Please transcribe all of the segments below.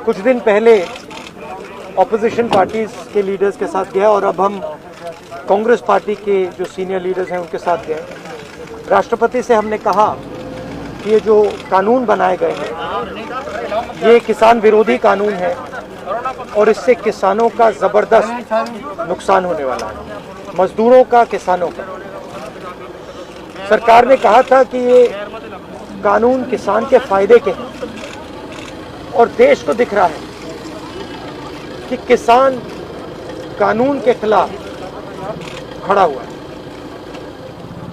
कुछ दिन पहले ऑपोजिशन पार्टीज के लीडर्स के साथ गया और अब हम कांग्रेस पार्टी के जो सीनियर लीडर्स हैं उनके साथ गए। राष्ट्रपति से हमने कहा कि ये जो कानून बनाए गए हैं ये किसान विरोधी कानून है और इससे किसानों का ज़बरदस्त नुकसान होने वाला है, मजदूरों का, किसानों का। सरकार ने कहा था कि ये कानून किसान के फायदे के हैं और देश को दिख रहा है कि किसान कानून के खिलाफ खड़ा हुआ है।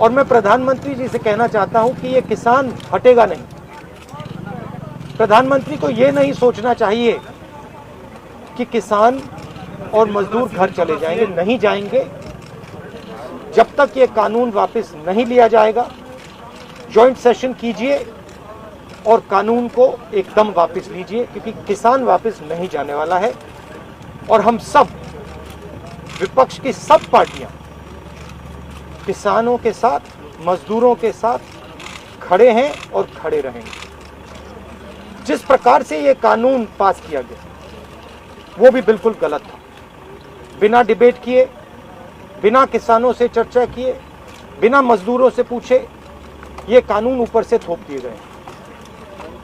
और मैं प्रधानमंत्री जी से कहना चाहता हूं कि ये किसान हटेगा नहीं। प्रधानमंत्री को ये नहीं सोचना चाहिए कि किसान और मजदूर घर चले जाएंगे, नहीं जाएंगे जब तक ये कानून वापस नहीं लिया जाएगा। जॉइंट सेशन कीजिए और कानून को एकदम वापस लीजिए, क्योंकि किसान वापस नहीं जाने वाला है। और हम सब, विपक्ष की सब पार्टियां किसानों के साथ, मजदूरों के साथ खड़े हैं और खड़े रहेंगे। जिस प्रकार से ये कानून पास किया गया वो भी बिल्कुल गलत था। बिना डिबेट किए, बिना किसानों से चर्चा किए, बिना मजदूरों से पूछे ये कानून ऊपर से थोप दिए गए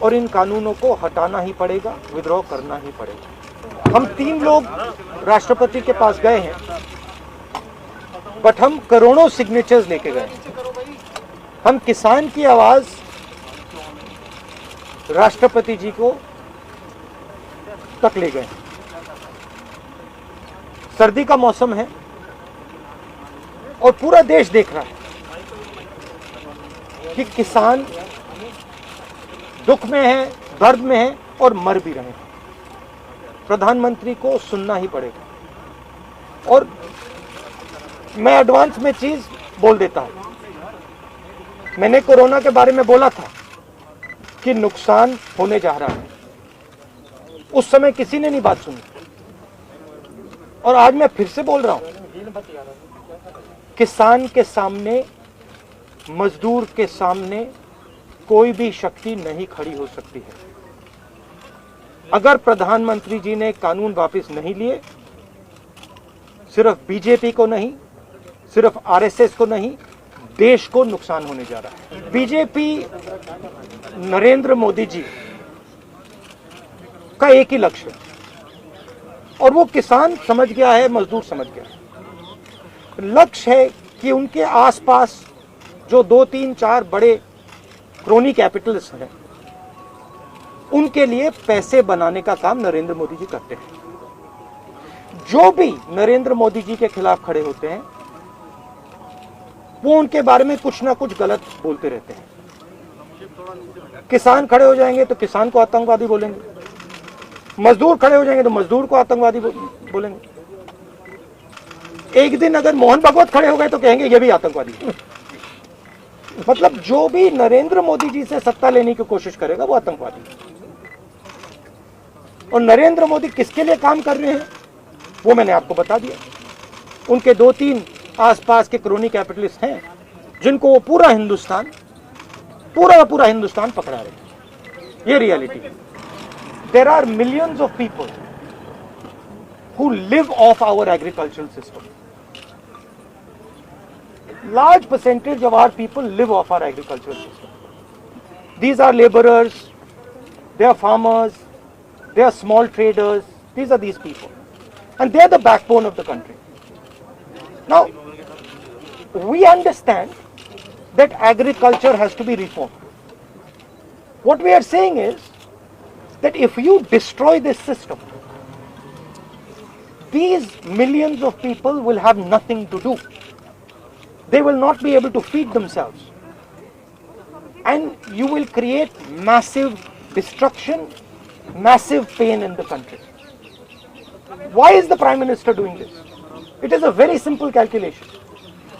और इन कानूनों को हटाना ही पड़ेगा, विद्रोह करना ही पड़ेगा। हम 3 लोग राष्ट्रपति के पास गए हैं, बट हम करोड़ों सिग्नेचर्स लेके गए। हम किसान की आवाज राष्ट्रपति जी को तक ले गए। सर्दी का मौसम है और पूरा देश देख रहा है कि किसान दुख में है, दर्द में है और मर भी रहे हैं। प्रधानमंत्री को सुनना ही पड़ेगा। और मैं एडवांस में चीज बोल देता हूं, मैंने कोरोना के बारे में बोला था कि नुकसान होने जा रहा है। उस समय किसी ने नहीं बात सुनी और आज मैं फिर से बोल रहा हूं, किसान के सामने, मजदूर के सामने कोई भी शक्ति नहीं खड़ी हो सकती है। अगर प्रधानमंत्री जी ने कानून वापस नहीं लिए, सिर्फ बीजेपी को नहीं, सिर्फ आरएसएस को नहीं, देश को नुकसान होने जा रहा है। बीजेपी, नरेंद्र मोदी जी का एक ही लक्ष्य है और वो किसान समझ गया है, मजदूर समझ गया है। लक्ष्य है कि उनके आसपास जो 2, 3, 4 बड़े क्रोनी कैपिटल्स हैं, उनके लिए पैसे बनाने का काम नरेंद्र मोदी जी करते हैं। जो भी नरेंद्र मोदी जी के खिलाफ खड़े होते हैं वो उनके बारे में कुछ ना कुछ गलत बोलते रहते हैं। किसान खड़े हो जाएंगे तो किसान को आतंकवादी बोलेंगे, मजदूर खड़े हो जाएंगे तो मजदूर को आतंकवादी बोलेंगे। एक दिन अगर मोहन भागवत खड़े हो गए तो कहेंगे ये भी आतंकवादी। मतलब जो भी नरेंद्र मोदी जी से सत्ता लेने की कोशिश करेगा वो आतंकवादी। और नरेंद्र मोदी किसके लिए काम कर रहे हैं वो मैंने आपको बता दिया। उनके 2-3 आसपास के क्रोनी कैपिटलिस्ट हैं जिनको वो पूरा हिंदुस्तान पकड़ा रहे हैं। ये रियलिटी है। There are millions of people who live off our agricultural system. Large percentage of our people live off our agricultural system. These are laborers, they are farmers, they are small traders. These are these people, and they are the backbone of the country. Now, we understand that agriculture has to be reformed. What we are saying is that if you destroy this system, these millions of people will have nothing to do. They will not be able to feed themselves. And you will create massive destruction, massive pain in the country. Why is the Prime Minister doing this? It is a very simple calculation.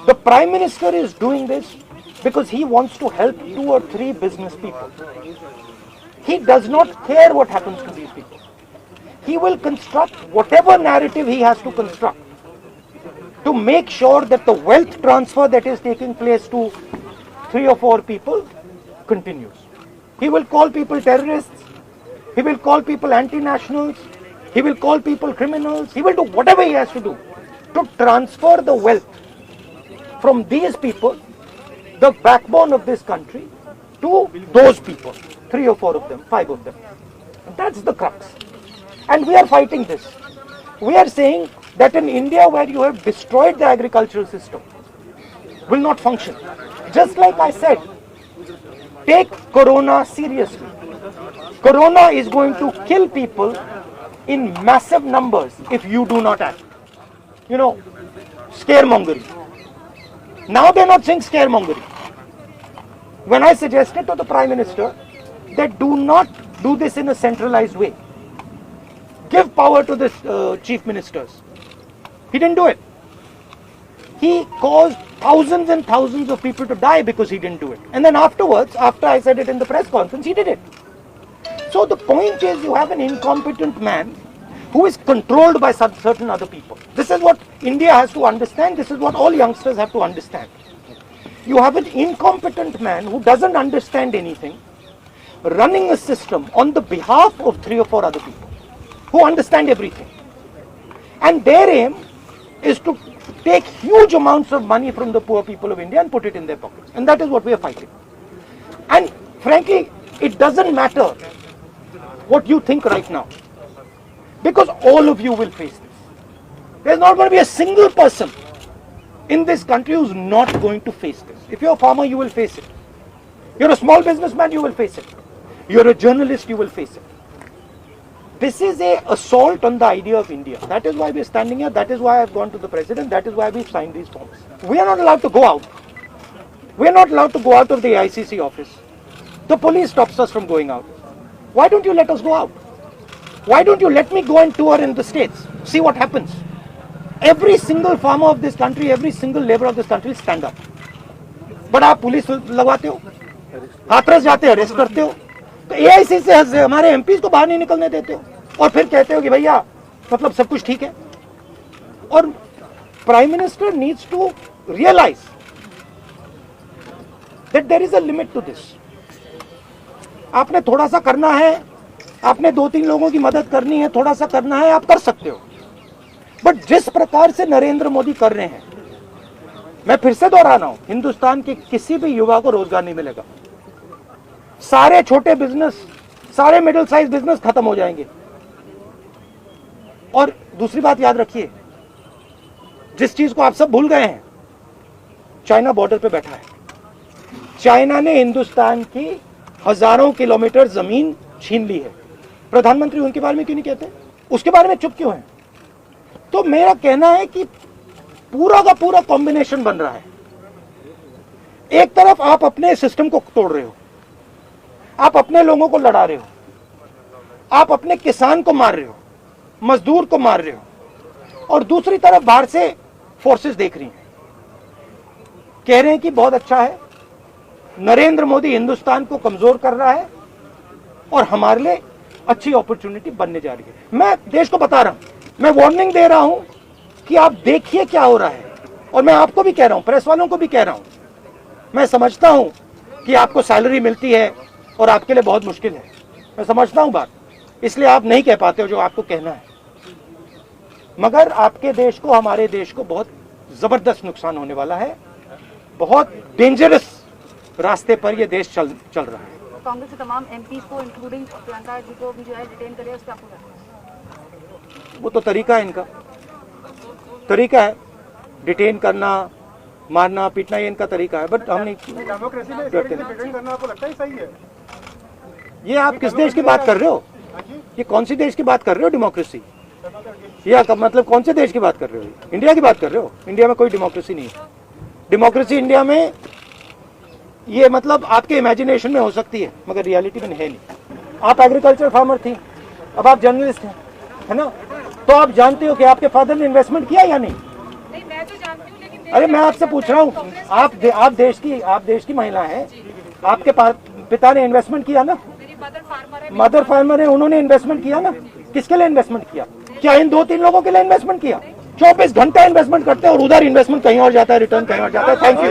The Prime Minister is doing this because he wants to help 2 or 3 business people. He does not care what happens to these people. He will construct whatever narrative he has to construct to make sure that the wealth transfer that is taking place to 3 or 4 people continues. He will call people terrorists. He will call people anti-nationals. He will call people criminals. He will do whatever he has to do to transfer the wealth from these people, the backbone of this country, to those people. 3 or 4 of them, 5 of them. That's the crux. And we are fighting this. We are saying that in India, where you have destroyed the agricultural system, will not function. Just like I said, take Corona seriously. Corona is going to kill people in massive numbers if you do not act. You know, scaremongering. Now they're not saying scaremongering. When I suggested to the Prime Minister that do not do this in a centralized way, give power to the chief ministers, he didn't do it. He caused thousands and thousands of people to die because he didn't do it. And then afterwards, after I said it in the press conference, he did it. So the point is, you have an incompetent man who is controlled by certain other people. This is what India has to understand. This is what all youngsters have to understand. You have an incompetent man who doesn't understand anything, running a system on the behalf of 3 or 4 other people who understand everything. And their aim is to take huge amounts of money from the poor people of India and put it in their pockets. And that is what we are fighting. And frankly, it doesn't matter what you think right now, because all of you will face this. There's not going to be a single person in this country who's not going to face this. If you're a farmer, you will face it. You're a small businessman, you will face it. You're a journalist, you will face it. This is an assault on the idea of India. That is why we're standing here. That is why I've gone to the president. That is why we've signed these forms. We are not allowed to go out. We are not allowed to go out of the ICC office. The police stops us from going out. Why don't you let us go out? Why don't you let me go and tour in the states? See what happens. Every single farmer of this country, every single labor of this country will stand up. But आप police लगवाते हो, हाथरस जाते हो, arrest करते हो, तो AIC से हमारे MPs को बाहर नहीं निकलने देते हो, और फिर कहते हो कि भैया मतलब सब कुछ ठीक है. और Prime Minister needs to realize that there is a limit to this. आपने थोड़ा सा करना है, आपने 2-3 लोगों की मदद करनी है, थोड़ा सा करना है, आप कर सकते हो. बट जिस प्रकार से नरेंद्र मोदी कर रहे हैं, मैं फिर से दोहरा रहा हूं, हिंदुस्तान के किसी भी युवा को रोजगार नहीं मिलेगा. सारे छोटे बिजनेस, सारे मिडिल साइज बिजनेस खत्म हो जाएंगे. और दूसरी बात याद रखिए, जिस चीज को आप सब भूल गए हैं, चाइना बॉर्डर पे बैठा है. चाइना ने हिंदुस्तान की हजारों किलोमीटर जमीन छीन ली है. प्रधानमंत्री उनके बारे में क्यों नहीं कहते? उसके बारे में चुप क्यों है? तो मेरा कहना है कि पूरा का पूरा कॉम्बिनेशन बन रहा है. एक तरफ आप अपने सिस्टम को तोड़ रहे हो, आप अपने लोगों को लड़ा रहे हो, आप अपने किसान को मार रहे हो, मजदूर को मार रहे हो, और दूसरी तरफ बाहर से फोर्सेस देख रही हैं, कह रहे हैं कि बहुत अच्छा है, नरेंद्र मोदी हिंदुस्तान को कमजोर कर रहा है और हमारे लिए अच्छी अपॉर्चुनिटी बनने जा रही है. मैं देश को बता रहा हूं, मैं वार्निंग दे रहा हूं कि आप देखिए क्या हो रहा है. और मैं आपको भी कह रहा हूं, प्रेस वालों को भी कह रहा हूं, मैं समझता हूं कि आपको सैलरी मिलती है और आपके लिए बहुत मुश्किल है. मैं समझता हूं बात, इसलिए आप नहीं कह पाते हो जो आपको कहना है. मगर आपके देश को, हमारे देश को बहुत जबरदस्त नुकसान होने वाला है. बहुत डेंजरस रास्ते पर यह देश चल रहा है. कांग्रेस के तमाम एमपीज को इंक्लूडिंग प्रियंका जी को भी जो है डिटेन करे, उस पर आपको, वो तो तरीका है, इनका तरीका है डिटेन करना, मारना, पीटना, ये इनका तरीका है. बट हम नहीं करना आपको लगता है सही है? ये आप किस देश की बात कर रहे हो? ये कौन सी देश की बात कर रहे हो? डेमोक्रेसी? या मतलब कौन से देश की बात कर रहे हो? इंडिया की बात कर रहे हो? इंडिया में कोई डेमोक्रेसी नहीं है. डेमोक्रेसी इंडिया में ये मतलब आपके इमेजिनेशन में हो सकती है, मगर रियलिटी में है नहीं. आप एग्रीकल्चर फार्मर थी, अब आप जर्नलिस्ट हैं, है ना? तो आप जानते हो कि आपके फादर ने इन्वेस्टमेंट किया या नहीं? नहीं, मैं तो जानती हूं, लेकिन अरे मैं आपसे पूछ रहा हूँ, आप देश की महिला हैं, आपके पिता ने इन्वेस्टमेंट किया ना? मेरी मदर फार्मर है, उन्होंने इन्वेस्टमेंट किया ना? किसके लिए इन्वेस्टमेंट किया? क्या इन 2-3 लोगों के लिए इन्वेस्टमेंट किया? 24 घंटा इन्वेस्टमेंट करते हैं और उधर इन्वेस्टमेंट कहीं और जाता है, रिटर्न कहीं और जाता है. Thank you.